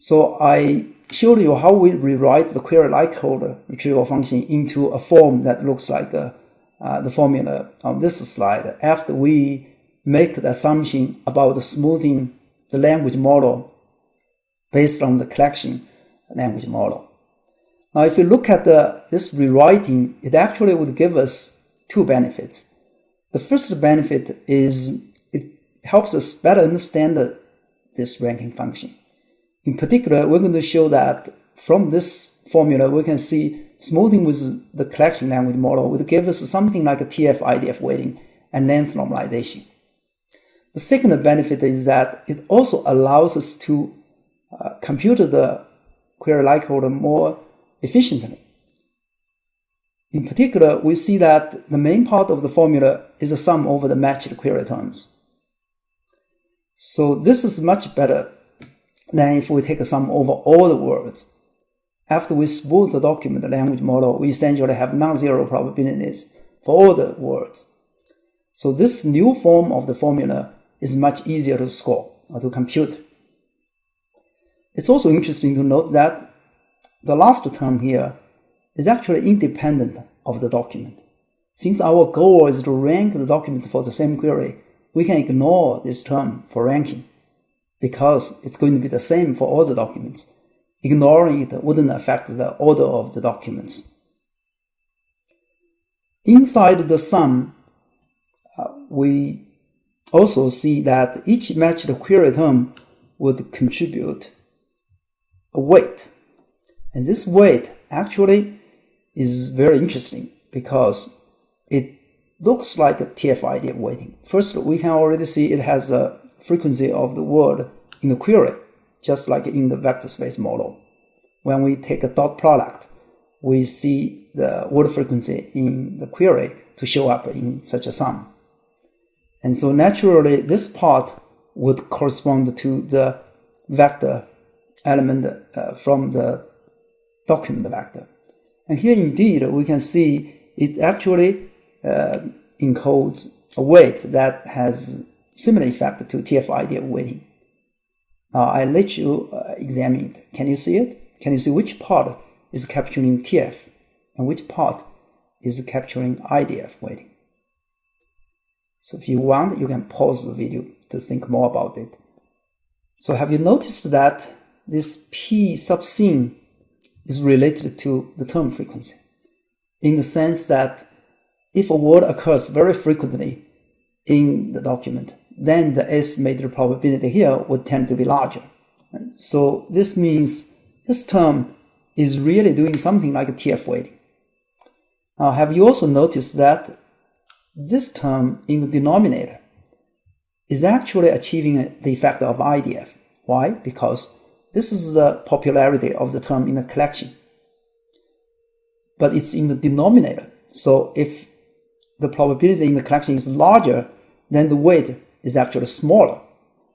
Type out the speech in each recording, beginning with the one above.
So I showed you how we rewrite the query likelihood retrieval function into a form that looks like the formula on this slide after we make the assumption about smoothing the language model based on the collection language model. Now, if you look at this rewriting, it actually would give us two benefits. The first benefit is it helps us better understand this ranking function. In particular, we're going to show that from this formula, we can see smoothing with the collection language model would give us something like a TF-IDF weighting and length normalization. The second benefit is that it also allows us to compute the query likelihood more efficiently. In particular, we see that the main part of the formula is a sum over the matched query terms. So this is much better than if we take a sum over all the words. After we smooth the document language model, we essentially have non-zero probabilities for all the words. So this new form of the formula is much easier to score or to compute. It's also interesting to note that the last term here is actually independent of the document. Since our goal is to rank the documents for the same query, we can ignore this term for ranking because it's going to be the same for all the documents. Ignoring it wouldn't affect the order of the documents. Inside the sum, we also see that each matched query term would contribute a weight. And this weight actually is very interesting because it looks like a TF-IDF weighting. First, we can already see it has a frequency of the word in the query, just like in the vector space model. When we take a dot product, we see the word frequency in the query to show up in such a sum. And so naturally, this part would correspond to the vector element from the document vector. And here indeed, we can see it actually encodes a weight that has similar effect to TF-IDF weighting. Now I let you examine it. Can you see it? Can you see which part is capturing TF and which part is capturing IDF weighting? So if you want, you can pause the video to think more about it. So have you noticed that this P sub sin is related to the term frequency, in the sense that if a word occurs very frequently in the document, then the estimated probability here would tend to be larger. So this means this term is really doing something like a TF weighting. Now, have you also noticed that this term in the denominator is actually achieving the effect of IDF? Why? Because this is the popularity of the term in the collection. But it's in the denominator. So if the probability in the collection is larger, then the weight is actually smaller.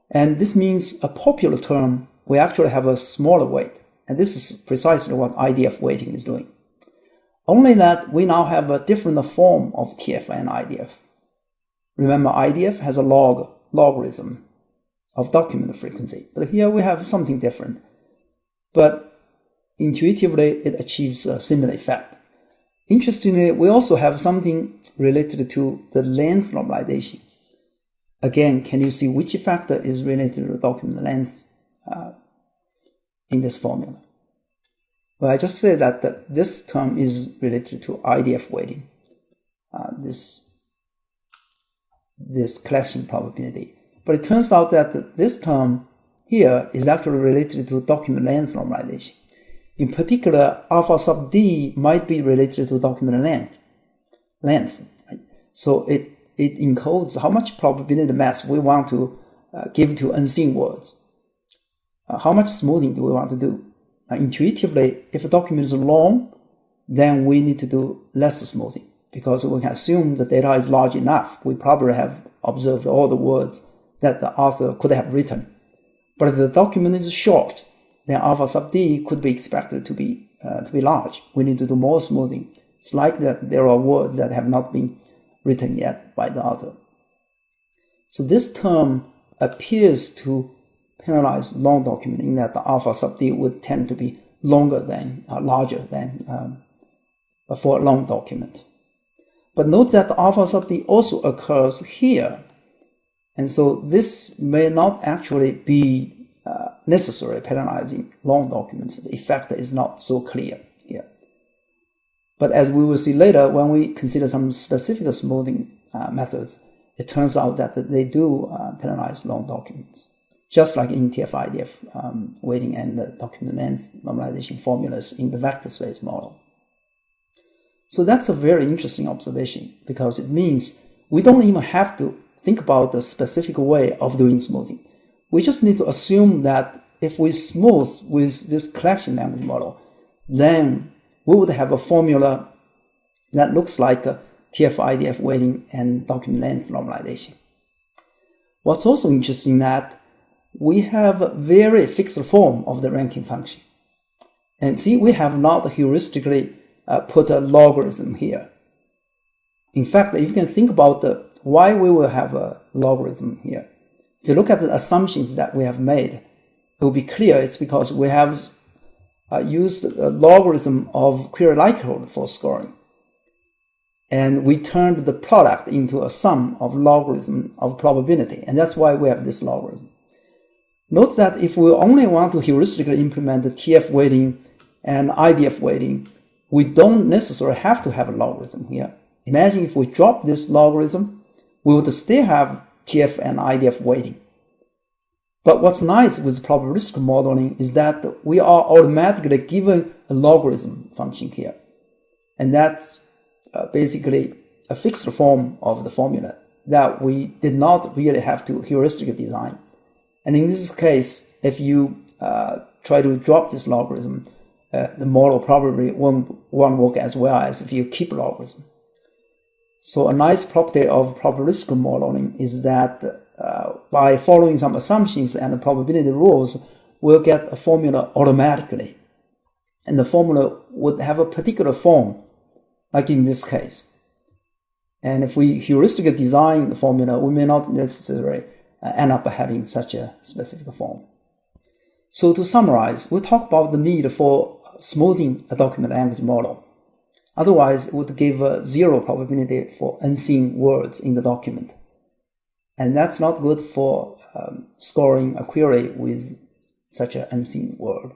And this means a popular term will actually have a smaller weight. And this is precisely what IDF weighting is doing. Only that we now have a different form of TF and IDF. Remember, IDF has a logarithm of document frequency. But here we have something different. But intuitively, it achieves a similar effect. Interestingly, we also have something related to the length normalization. Again, can you see which factor is related to the document length in this formula? Well, I just said that this term is related to IDF weighting, this collection probability. But it turns out that this term here is actually related to document length normalization. In particular, alpha sub d might be related to document length. Right? So it encodes how much probability mass we want to give to unseen words. How much smoothing do we want to do? Intuitively, if a document is long, then we need to do less smoothing because we can assume the data is large enough. We probably have observed all the words that the author could have written. But if the document is short, then alpha sub d could be expected to be large. We need to do more smoothing. It's like that there are words that have not been written yet by the author. So this term appears to penalize long document in that the alpha sub d would tend to be larger than for a long document. But note that the alpha sub d also occurs here. And so this may not actually be necessarily penalizing long documents. The effect is not so clear here. But as we will see later, when we consider some specific smoothing methods, it turns out that they do penalize long documents, just like in TF-IDF weighting and the document length normalization formulas in the vector space model. So that's a very interesting observation, because it means we don't even have to think about the specific way of doing smoothing. We just need to assume that if we smooth with this collection language model, then we would have a formula that looks like a TF-IDF weighting and document length normalization. What's also interesting that we have a very fixed form of the ranking function. And see, we have not heuristically put a logarithm here. In fact, if you can think about why we will have a logarithm here, if you look at the assumptions that we have made, it will be clear it's because we have used a logarithm of query likelihood for scoring. And we turned the product into a sum of logarithm of probability, and that's why we have this logarithm. Note that if we only want to heuristically implement the TF weighting and IDF weighting, we don't necessarily have to have a logarithm here. Imagine if we drop this logarithm, we would still have TF and IDF weighting. But what's nice with probabilistic modeling is that we are automatically given a logarithm function here. And that's basically a fixed form of the formula that we did not really have to heuristically design. And in this case, if you try to drop this logarithm, the model probably won't work as well as if you keep logarithm. So a nice property of probabilistic modeling is that by following some assumptions and the probability rules, we'll get a formula automatically. And the formula would have a particular form, like in this case. And if we heuristically design the formula, we may not necessarily end up having such a specific form. So to summarize, we'll talk about the need for smoothing a document language model. Otherwise, it would give a zero probability for unseen words in the document. And that's not good for scoring a query with such an unseen word.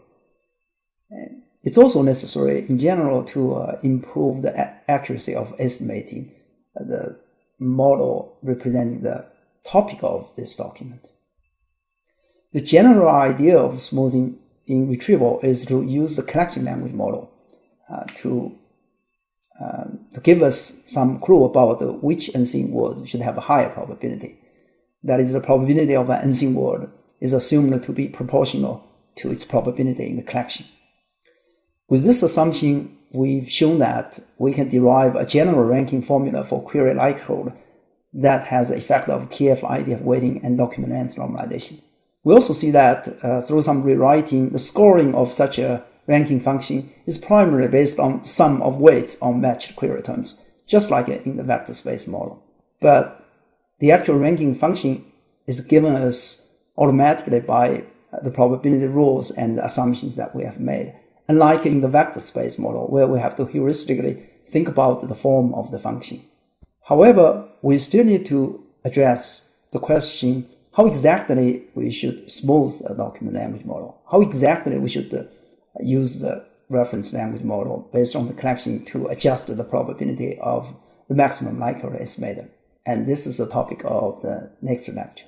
And it's also necessary in general to improve the accuracy of estimating the model representing the topic of this document. The general idea of smoothing in retrieval is to use the collection language model to give us some clue about which unseen words should have a higher probability. That is, the probability of an unseen word is assumed to be proportional to its probability in the collection. With this assumption, we've shown that we can derive a general ranking formula for query likelihood that has the effect of TF, IDF weighting, and document length normalization. We also see that through some rewriting, the scoring of such a ranking function is primarily based on sum of weights on matched query terms, just like in the vector space model. But the actual ranking function is given us automatically by the probability rules and the assumptions that we have made, unlike in the vector space model, where we have to heuristically think about the form of the function. However, we still need to address the question how exactly we should smooth a document language model, how exactly we should use the reference language model based on the collection to adjust the probability of the maximum likelihood estimator. And this is the topic of the next lecture.